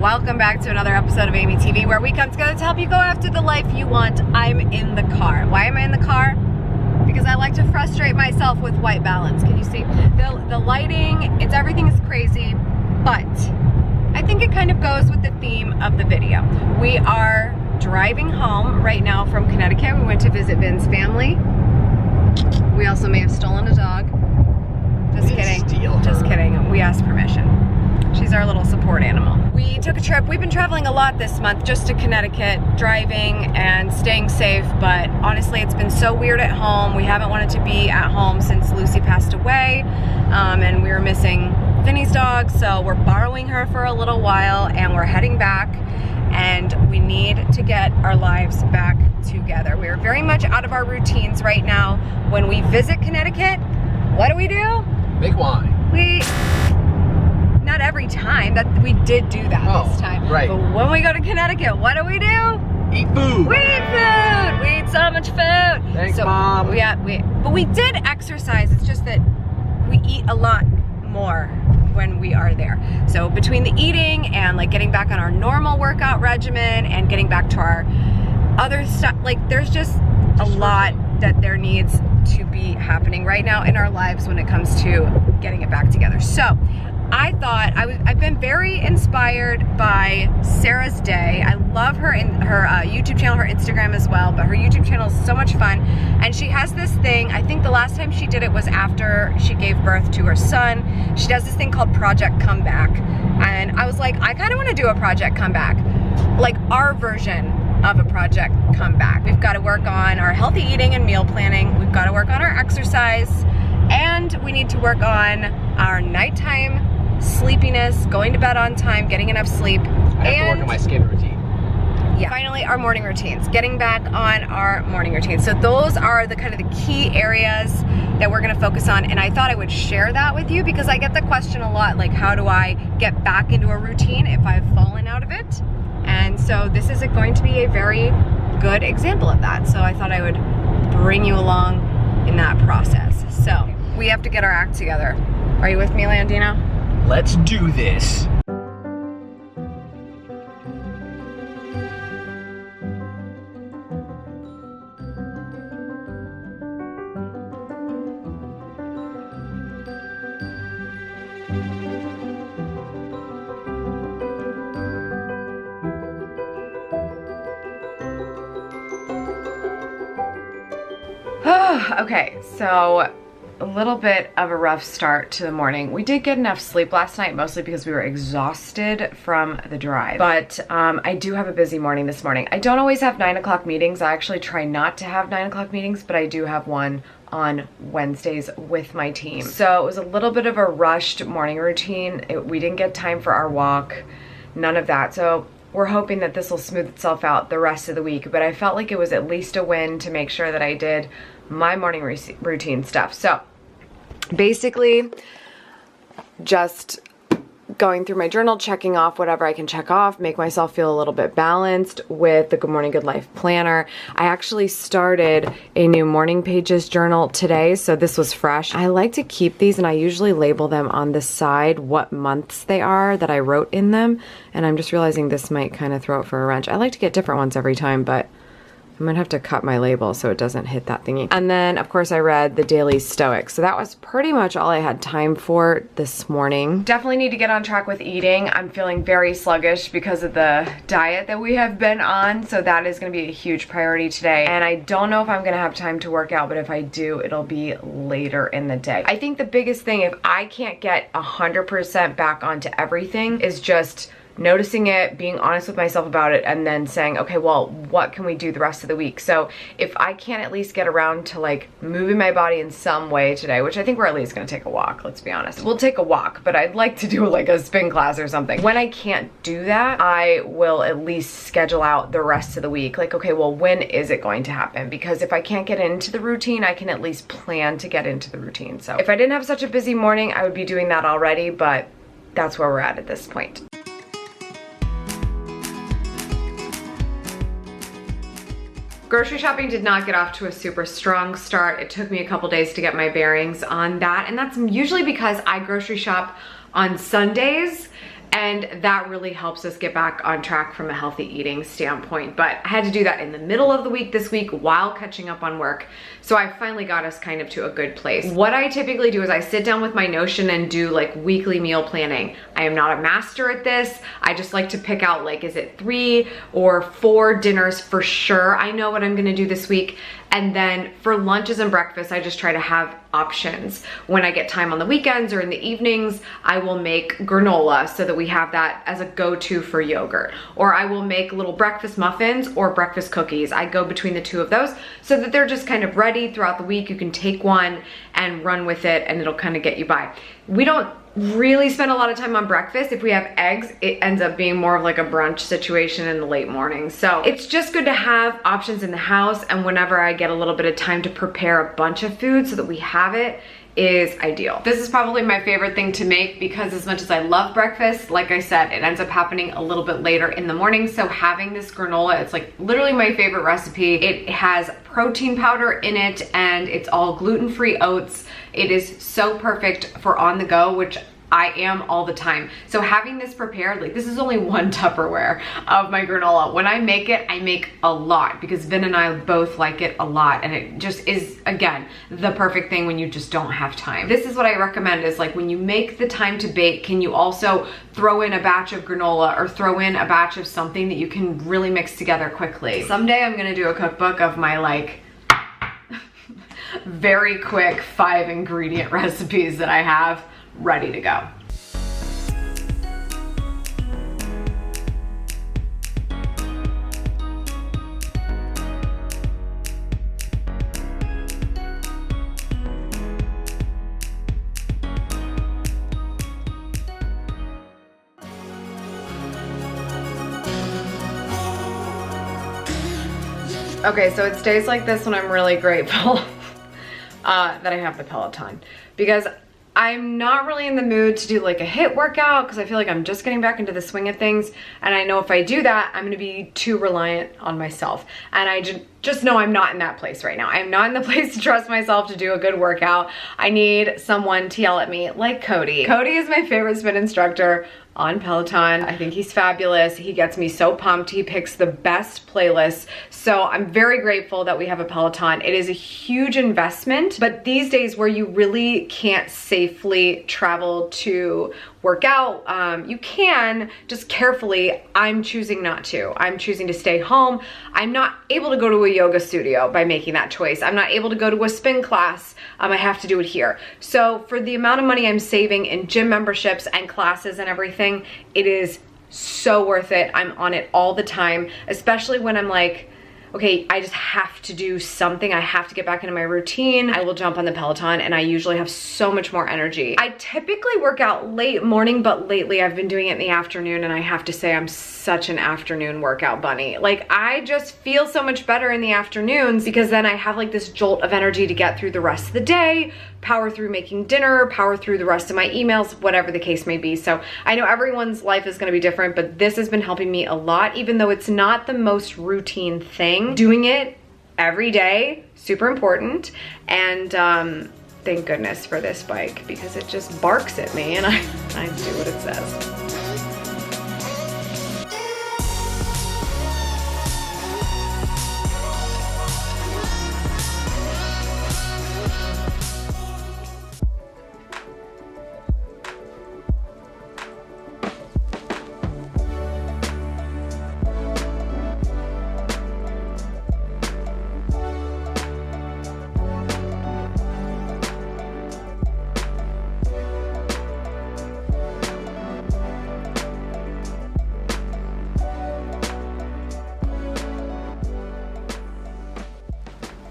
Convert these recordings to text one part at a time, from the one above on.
Welcome back to another episode of AmyTV, where we come together to help you go after the life you want. I'm in the car. Why am I in the car? Because I like to frustrate myself with white balance. Can you see? The lighting, everything is crazy, but I think it kind of goes with the theme of the video. We are driving home right now from Connecticut. We went to visit Vin's family. We also may have stolen a dog. Just kidding. Just kidding. We asked permission. She's our little support animal. We took a trip. We've been traveling a lot this month just to Connecticut, driving and staying safe, but honestly it's been so weird at home. We haven't wanted to be at home since Lucy passed away, and we were missing Vinny's dog, so we're borrowing her for a little while and we're heading back, and we need to get our lives back together. We are very much out of our routines right now. When we visit Connecticut, what do? Make wine. Not every time, that we did do that this time. Right. But when we go to Connecticut, what do? Eat food. We eat food. We eat so much food. Thanks, Mom. But we did exercise. It's just that we eat a lot more when we are there. So between the eating and like getting back on our normal workout regimen and getting back to our other stuff, like there's just a lot that there needs to be happening right now in our lives when it comes to getting it back together. So I thought I've been very inspired by Sarah's Day. I love her YouTube channel, her Instagram as well, but her YouTube channel is so much fun. And she has this thing, I think the last time she did it was after she gave birth to her son. She does this thing called Project Comeback. And I was like, I kind of want to do a Project Comeback, like our version of a Project Comeback. We've got to work on our healthy eating and meal planning. We've got to work on our exercise, and we need to work on our nighttime sleepiness, going to bed on time, getting enough sleep. I have to work on my skin routine. Yeah, finally our morning routines, getting back on our morning routines. So those are the kind of the key areas that we're gonna focus on, and I thought I would share that with you because I get the question a lot, like how do I get back into a routine if I've fallen out of it? And so this is going to be a very good example of that. So I thought I would bring you along in that process. So we have to get our act together. Are you with me, Landino? Let's do this. Okay, so a little bit of a rough start to the morning. We did get enough sleep last night, mostly because we were exhausted from the drive. But I do have a busy morning this morning. I don't always have 9 o'clock meetings. I actually try not to have 9 o'clock meetings, but I do have one on Wednesdays with my team. So it was a little bit of a rushed morning routine. We didn't get time for our walk, none of that. So we're hoping that this will smooth itself out the rest of the week, but I felt like it was at least a win to make sure that I did my morning routine stuff. So basically just going through my journal, checking off whatever I can check off, make myself feel a little bit balanced with the Good Morning Good Life planner. I actually started a new morning pages journal today, so this was fresh. I like to keep these, and I usually label them on the side what months they are that I wrote in them, and I'm just realizing this might kind of throw it for a wrench. I like to get different ones every time, but I'm gonna have to cut my label so it doesn't hit that thingy. And then of course I read the Daily Stoic. So that was pretty much all I had time for this morning. Definitely need to get on track with eating. I'm feeling very sluggish because of the diet that we have been on. So that is gonna be a huge priority today. And I don't know if I'm gonna have time to work out, but if I do, it'll be later in the day. I think the biggest thing, if I can't get 100% back onto everything, is just noticing it, being honest with myself about it, and then saying, okay, well, what can we do the rest of the week? So if I can't at least get around to like moving my body in some way today, which I think we're at least gonna take a walk, let's be honest. We'll take a walk, but I'd like to do like a spin class or something. When I can't do that, I will at least schedule out the rest of the week. Like, okay, well, when is it going to happen? Because if I can't get into the routine, I can at least plan to get into the routine. So if I didn't have such a busy morning, I would be doing that already, but that's where we're at this point. Grocery shopping did not get off to a super strong start. It took me a couple days to get my bearings on that, and that's usually because I grocery shop on Sundays, And that really helps us get back on track from a healthy eating standpoint. But I had to do that in the middle of the week this week while catching up on work. So I finally got us kind of to a good place. What I typically do is I sit down with my Notion and do like weekly meal planning. I am not a master at this. I just like to pick out like, is it 3 or 4 dinners for sure? I know what I'm gonna do this week. And then for lunches and breakfast, I just try to have options. When I get time on the weekends or in the evenings, I will make granola so that we have that as a go-to for yogurt. Or I will make little breakfast muffins or breakfast cookies. I go between the 2 of those so that they're just kind of ready throughout the week. You can take one and run with it and it'll kind of get you by. We don't really spend a lot of time on breakfast. If we have eggs, it ends up being more of like a brunch situation in the late morning. So it's just good to have options in the house, and whenever I get a little bit of time to prepare a bunch of food so that we have it is ideal. This is probably my favorite thing to make because as much as I love breakfast, like I said, it ends up happening a little bit later in the morning. So having this granola, it's like literally my favorite recipe. It has protein powder in it and it's all gluten-free oats. It is so perfect for on the go, which I am all the time. So having this prepared, like this is only 1 Tupperware of my granola. When I make it, I make a lot because Vin and I both like it a lot. And it just is, again, the perfect thing when you just don't have time. This is what I recommend is like when you make the time to bake, can you also throw in a batch of granola or throw in a batch of something that you can really mix together quickly. Someday I'm gonna do a cookbook of my like very quick 5 ingredient recipes that I have ready to go. Okay, so it's days like this when I'm really grateful that I have the Peloton, because I'm not really in the mood to do like a HIIT workout because I feel like I'm just getting back into the swing of things. And I know if I do that, I'm gonna be too reliant on myself. And I just know I'm not in that place right now. I'm not in the place to trust myself to do a good workout. I need someone to yell at me like Cody. Cody is my favorite spin instructor on Peloton. I think he's fabulous. He gets me so pumped. He picks the best playlists. So I'm very grateful that we have a Peloton. It is a huge investment, but these days where you really can't safely travel to work out, you can, just carefully. I'm choosing not to. I'm choosing to stay home. I'm not able to go to a yoga studio by making that choice. I'm not able to go to a spin class. I have to do it here. So for the amount of money I'm saving in gym memberships and classes and everything, it is so worth it. I'm on it all the time, especially when I'm like, okay, I just have to do something. I have to get back into my routine. I will jump on the Peloton and I usually have so much more energy. I typically work out late morning, but lately I've been doing it in the afternoon, and I have to say I'm such an afternoon workout bunny. Like I just feel so much better in the afternoons because then I have like this jolt of energy to get through the rest of the day, power through making dinner, power through the rest of my emails, whatever the case may be. So I know everyone's life is gonna be different, but this has been helping me a lot, even though it's not the most routine thing. Doing it every day, super important. And thank goodness for this bike because it just barks at me and I do what it says.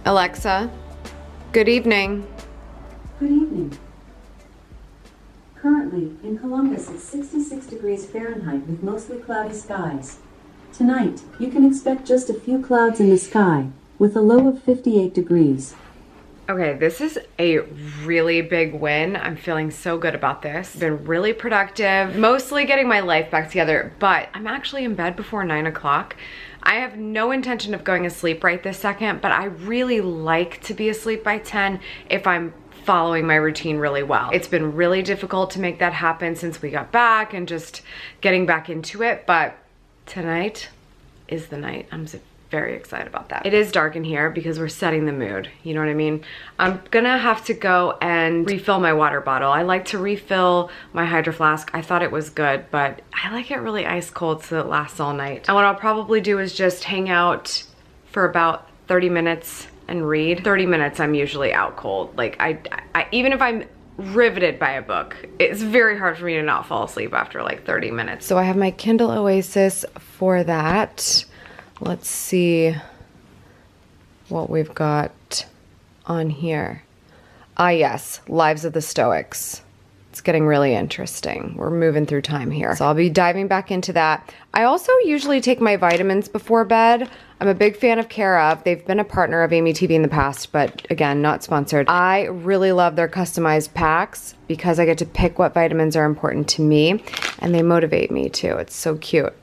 Alexa, good evening. Good evening. Currently, in Columbus, it's 66 degrees Fahrenheit with mostly cloudy skies. Tonight, you can expect just a few clouds in the sky, with a low of 58 degrees. Okay, this is a really big win. I'm feeling so good about this. Been really productive, mostly getting my life back together, but I'm actually in bed before 9 o'clock. I have no intention of going to sleep right this second, but I really like to be asleep by 10 if I'm following my routine really well. It's been really difficult to make that happen since we got back and just getting back into it, but tonight is the night. I'm very excited about that. It is dark in here because we're setting the mood, you know what I mean? I'm gonna have to go and refill my water bottle. I like to refill my Hydro Flask. I thought it was good, but I like it really ice cold so it lasts all night. And what I'll probably do is just hang out for about 30 minutes and read. 30 minutes I'm usually out cold. Like I even if I'm riveted by a book, it's very hard for me to not fall asleep after like 30 minutes. So I have my Kindle Oasis for that. Let's see what we've got on here. Ah yes, Lives of the Stoics. It's getting really interesting. We're moving through time here. So I'll be diving back into that. I also usually take my vitamins before bed. I'm a big fan of Care Of. They've been a partner of AmyTV in the past, but again, not sponsored. I really love their customized packs because I get to pick what vitamins are important to me, and they motivate me too. It's so cute.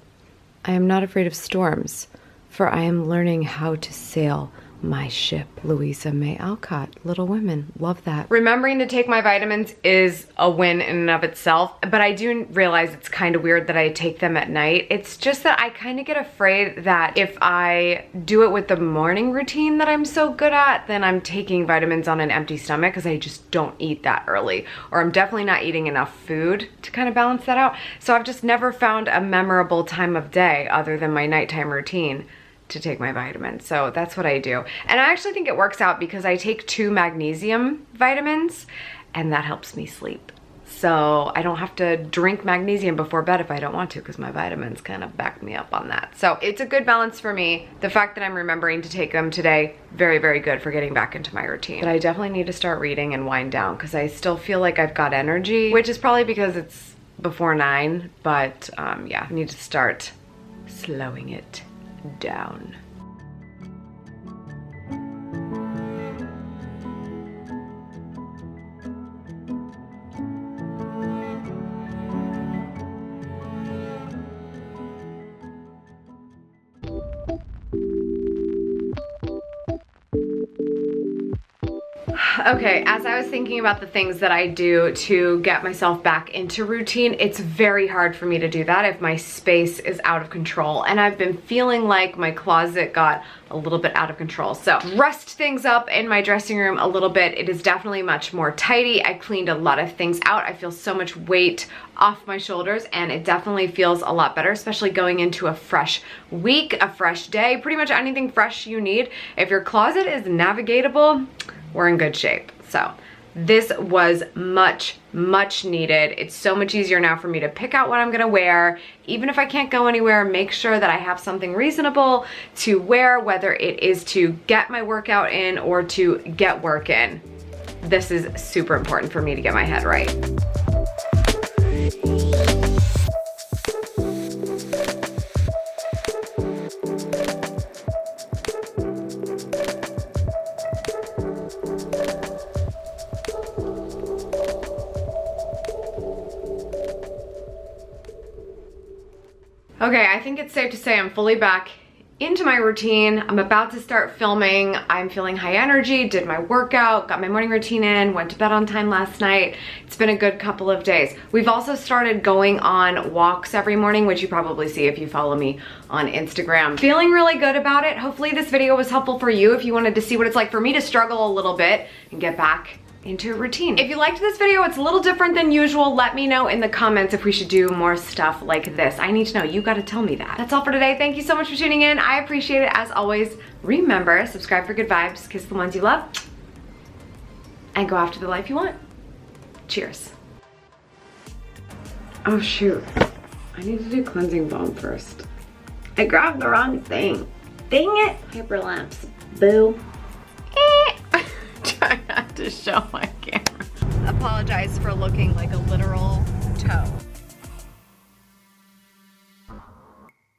I am not afraid of storms, for I am learning how to sail my ship. Louisa May Alcott, Little Women, love that. Remembering to take my vitamins is a win in and of itself, but I do realize it's kind of weird that I take them at night. It's just that I kind of get afraid that if I do it with the morning routine that I'm so good at, then I'm taking vitamins on an empty stomach because I just don't eat that early, or I'm definitely not eating enough food to kind of balance that out. So I've just never found a memorable time of day other than my nighttime routine to take my vitamins. So that's what I do. And I actually think it works out because I take 2 magnesium vitamins and that helps me sleep. So I don't have to drink magnesium before bed if I don't want to because my vitamins kind of back me up on that. So it's a good balance for me. The fact that I'm remembering to take them today, very, very good for getting back into my routine. But I definitely need to start reading and wind down because I still feel like I've got energy, which is probably because it's before 9, but yeah, I need to start slowing it down. Okay, as I was thinking about the things that I do to get myself back into routine, it's very hard for me to do that if my space is out of control. And I've been feeling like my closet got a little bit out of control. So dressed things up in my dressing room a little bit. It is definitely much more tidy. I cleaned a lot of things out. I feel so much weight off my shoulders and it definitely feels a lot better, especially going into a fresh week, a fresh day, pretty much anything fresh you need. If your closet is navigatable, we're in good shape. So this was much, much needed. It's so much easier now for me to pick out what I'm gonna wear. Even if I can't go anywhere, make sure that I have something reasonable to wear, whether it is to get my workout in or to get work in. This is super important for me to get my head right. Okay, I think it's safe to say I'm fully back into my routine. I'm about to start filming. I'm feeling high energy, did my workout, got my morning routine in, went to bed on time last night. It's been a good couple of days. We've also started going on walks every morning, which you probably see if you follow me on Instagram. Feeling really good about it. Hopefully this video was helpful for you if you wanted to see what it's like for me to struggle a little bit and get back into a routine. If you liked this video, it's a little different than usual. Let me know in the comments if we should do more stuff like this. I need to know. You gotta tell me that. That's all for today. Thank you so much for tuning in. I appreciate it as always. Remember, subscribe for good vibes, kiss the ones you love, and go after the life you want. Cheers. Oh shoot. I need to do cleansing balm first. I grabbed the wrong thing. Dang it. Hyperlapse. Boo. Try not to show my camera. Apologize for looking like a literal toe.